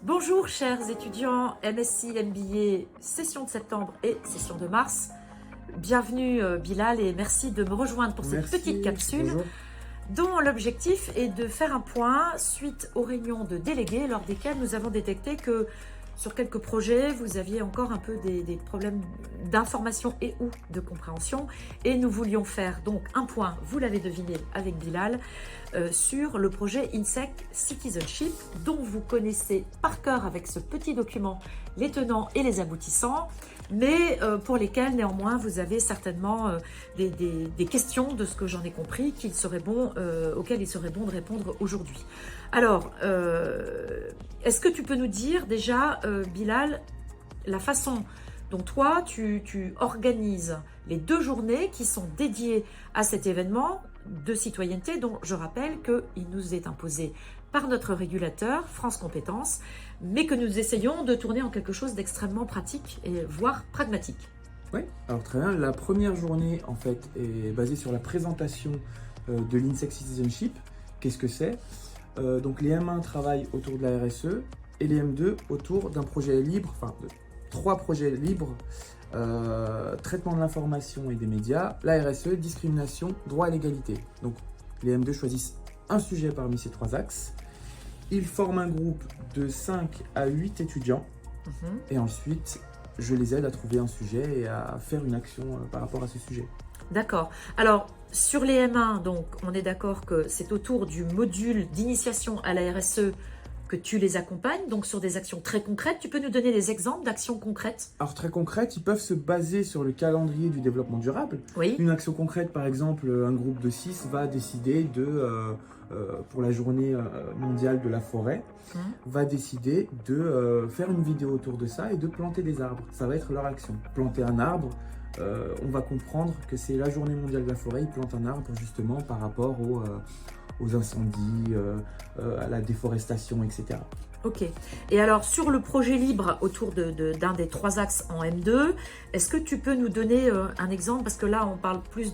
Bonjour chers étudiants MSc, MBA, session de septembre et session de mars. Bienvenue Bilal et merci de me rejoindre pour cette petite capsule dont l'objectif est de faire un point suite aux réunions de délégués lors desquelles nous avons détecté que sur quelques projets, vous aviez encore un peu des problèmes d'information et ou de compréhension et nous voulions faire donc un point, vous l'avez deviné avec Bilal, sur le projet INSEC Citizenship dont vous connaissez par cœur avec ce petit document les tenants et les aboutissants, mais pour lesquels néanmoins vous avez certainement des questions de ce que j'en ai compris auxquelles il serait bon de répondre aujourd'hui. Alors, est-ce que tu peux nous dire déjà, Bilal, la façon dont toi tu organises les 2 journées qui sont dédiées à cet événement de citoyenneté dont je rappelle qu'il nous est imposé par notre régulateur, France Compétences, mais que nous essayons de tourner en quelque chose d'extrêmement pratique et voire pragmatique. Oui, alors très bien. La première journée en fait est basée sur la présentation de l'INSEC Citizenship. Qu'est-ce que c'est? Donc les M1 travaillent autour de la RSE et les M2 autour d'un projet libre, enfin de 3 projets libres, traitement de l'information et des médias, la RSE, discrimination, droit à l'égalité. Donc les M2 choisissent un sujet parmi ces 3 axes. Ils forment un groupe de 5 à 8 étudiants et ensuite je les aide à trouver un sujet et à faire une action par rapport à ce sujet. D'accord. Alors, sur les M1, donc, on est d'accord que c'est autour du module d'initiation à la RSE que tu les accompagnes, donc sur des actions très concrètes. Tu peux nous donner des exemples d'actions concrètes? Alors, très concrètes, ils peuvent se baser sur le calendrier du développement durable. Oui. Une action concrète, par exemple, un groupe de 6 va décider pour la journée mondiale de la forêt, va décider de faire une vidéo autour de ça et de planter des arbres. Ça va être leur action. Planter un arbre, on va comprendre que c'est la journée mondiale de la forêt, ils plantent un arbre justement par rapport aux incendies, à la déforestation, etc. Ok. Et alors, sur le projet libre autour d'un des 3 axes en M2, est-ce que tu peux nous donner un exemple? Parce que là, on parle plus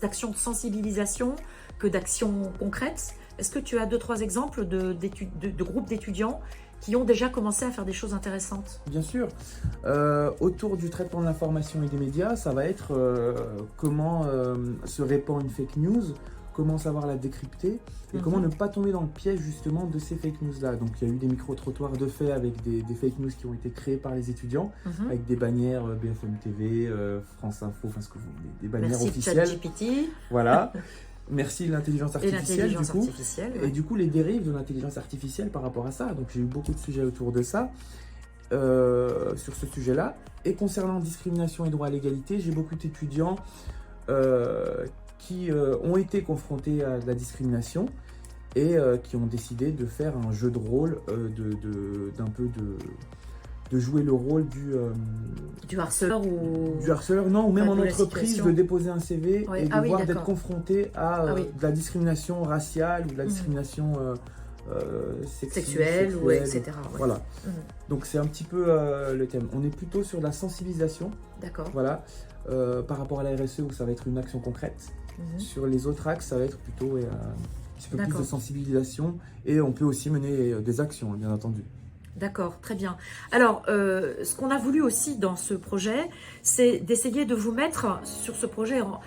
d'actions de sensibilisation que d'actions concrètes. Est-ce que tu as 2-3 exemples de groupes d'étudiants qui ont déjà commencé à faire des choses intéressantes? Bien sûr. Autour du traitement de l'information et des médias, ça va être comment se répand une fake news, comment savoir la décrypter et comment ne pas tomber dans le piège justement de ces fake news-là. Donc il y a eu des micro-trottoirs de fait avec des fake news qui ont été créés par les étudiants, avec des bannières BFM TV, France Info, enfin ce que vous voulez, des bannières officielles. Merci ChatGPT. Voilà. Merci l'intelligence artificielle, ouais. Et du coup les dérives de l'intelligence artificielle par rapport à ça. Donc j'ai eu beaucoup de sujets autour de ça, sur ce sujet-là. Et concernant discrimination et droit à l'égalité, j'ai beaucoup d'étudiants qui ont été confrontés à la discrimination et qui ont décidé de faire un jeu de rôle, de jouer le rôle du harceleur ou même en entreprise de déposer un CV et de voir d'être confronté à de la discrimination raciale ou de la discrimination sexuelle, ou etc. Ouais. Voilà. Donc c'est un petit peu le thème. On est plutôt sur la sensibilisation. D'accord. Voilà. Par rapport à la RSE où ça va être une action concrète. Sur les autres axes, ça va être plutôt un petit peu plus de sensibilisation et on peut aussi mener des actions, bien entendu. D'accord, très bien. Alors, ce qu'on a voulu aussi dans ce projet, c'est d'essayer de vous mettre sur ce projet en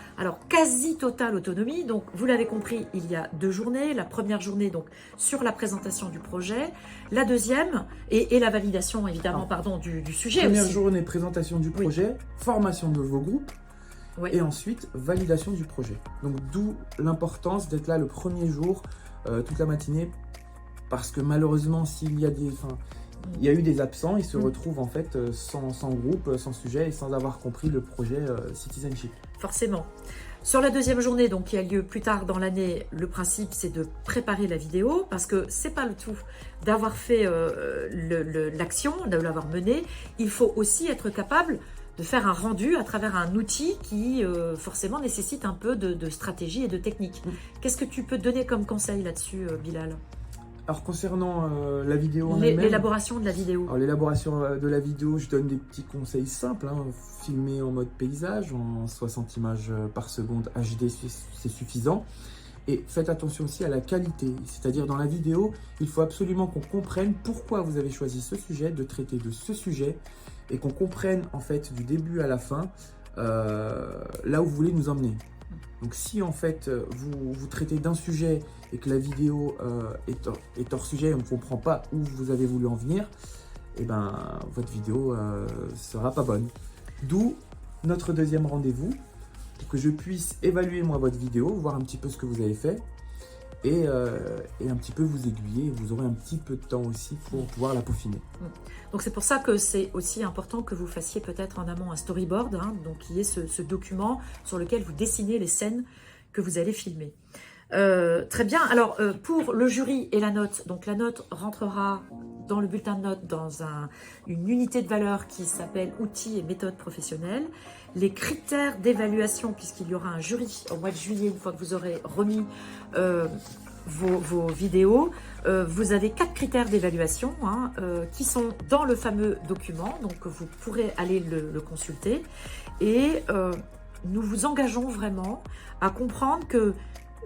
quasi totale autonomie. Donc, vous l'avez compris, il y a 2 journées. La première journée, donc, sur la présentation du projet. La deuxième, et la validation, évidemment, du sujet première aussi. Journée, présentation du projet, formation de vos groupes. Et ensuite, validation du projet. Donc, d'où l'importance d'être là le premier jour, toute la matinée, parce que malheureusement, s'il y a il y a eu des absents, ils se retrouvent en fait sans groupe, sans sujet et sans avoir compris le projet Citizenship. Forcément. Sur la deuxième journée, donc qui a lieu plus tard dans l'année, le principe c'est de préparer la vidéo parce que c'est pas le tout d'avoir fait l'action, de l'avoir menée. Il faut aussi être capable de faire un rendu à travers un outil qui forcément nécessite un peu de stratégie et de technique. Qu'est-ce que tu peux donner comme conseil là-dessus, Bilal ? Alors concernant la vidéo en elle-même, l'élaboration de la vidéo. Alors l'élaboration de la vidéo, je donne des petits conseils simples. Filmer en mode paysage, en 60 images par seconde HD, c'est suffisant. Et faites attention aussi à la qualité, c'est-à-dire dans la vidéo, il faut absolument qu'on comprenne pourquoi vous avez choisi ce sujet, de traiter de ce sujet, et qu'on comprenne en fait du début à la fin là où vous voulez nous emmener. Donc si en fait vous traitez d'un sujet et que la vidéo est hors sujet, on ne comprend pas où vous avez voulu en venir, et ben votre vidéo sera pas bonne. D'où notre deuxième rendez-vous, pour que je puisse évaluer moi votre vidéo, voir un petit peu ce que vous avez fait et un petit peu vous aiguiller. Vous aurez un petit peu de temps aussi pour pouvoir la peaufiner. Donc c'est pour ça que c'est aussi important que vous fassiez peut-être en amont un storyboard, donc qui est ce document sur lequel vous dessinez les scènes que vous allez filmer. Très bien, alors pour le jury et la note, donc la note rentrera dans le bulletin de notes dans une unité de valeur qui s'appelle outils et méthodes professionnelles. Les critères d'évaluation, puisqu'il y aura un jury au mois de juillet, une fois que vous aurez remis vos vidéos, vous avez 4 critères d'évaluation qui sont dans le fameux document, donc vous pourrez aller le consulter. Et nous vous engageons vraiment à comprendre que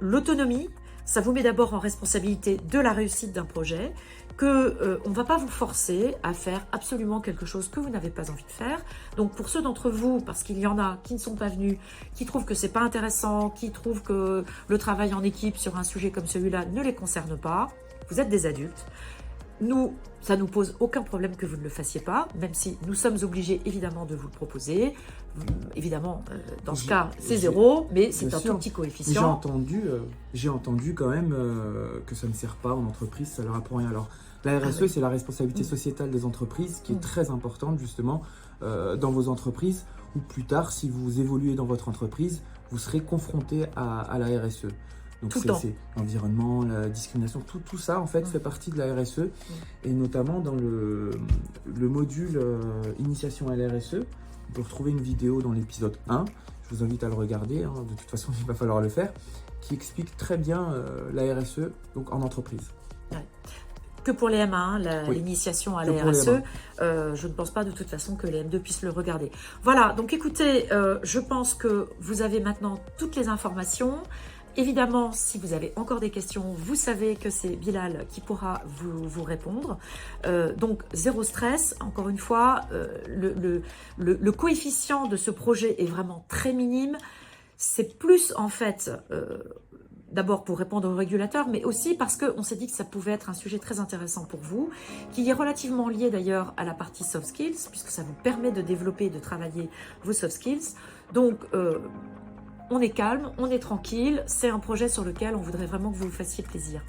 l'autonomie, ça vous met d'abord en responsabilité de la réussite d'un projet, qu'on ne va pas vous forcer à faire absolument quelque chose que vous n'avez pas envie de faire. Donc pour ceux d'entre vous, parce qu'il y en a qui ne sont pas venus, qui trouvent que c'est pas intéressant, qui trouvent que le travail en équipe sur un sujet comme celui-là ne les concerne pas, vous êtes des adultes. Nous, ça ne nous pose aucun problème que vous ne le fassiez pas, même si nous sommes obligés évidemment de vous le proposer. Évidemment, dans ce cas, c'est 0, mais c'est un tout petit coefficient. J'ai entendu quand même que ça ne sert pas en entreprise, ça leur apprend rien. Alors, la RSE, c'est la responsabilité sociétale des entreprises qui est très importante justement dans vos entreprises, ou plus tard, si vous évoluez dans votre entreprise, vous serez confronté à la RSE. Donc c'est l'environnement, la discrimination, tout ça en fait fait partie de la RSE et notamment dans le module initiation à la RSE, on peut retrouver une vidéo dans l'épisode 1, je vous invite à le regarder, de toute façon il va falloir le faire, qui explique très bien la RSE donc en entreprise. Ouais. Que pour les M1, l'initiation à la RSE, je ne pense pas de toute façon que les M2 puissent le regarder. Voilà, donc écoutez, je pense que vous avez maintenant toutes les informations. Évidemment, si vous avez encore des questions, vous savez que c'est Bilal qui pourra vous répondre. Donc, zéro stress. Encore une fois, le coefficient de ce projet est vraiment très minime. C'est plus, en fait, d'abord pour répondre aux régulateurs, mais aussi parce qu'on s'est dit que ça pouvait être un sujet très intéressant pour vous, qui est relativement lié d'ailleurs à la partie soft skills, puisque ça vous permet de développer et de travailler vos soft skills. Donc, on est calme, on est tranquille, c'est un projet sur lequel on voudrait vraiment que vous vous fassiez plaisir.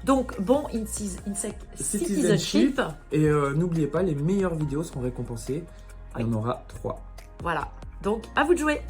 Donc, bon INSEC Citizenship. Et n'oubliez pas, les meilleures vidéos seront récompensées. Il y en aura 3. Voilà, donc à vous de jouer.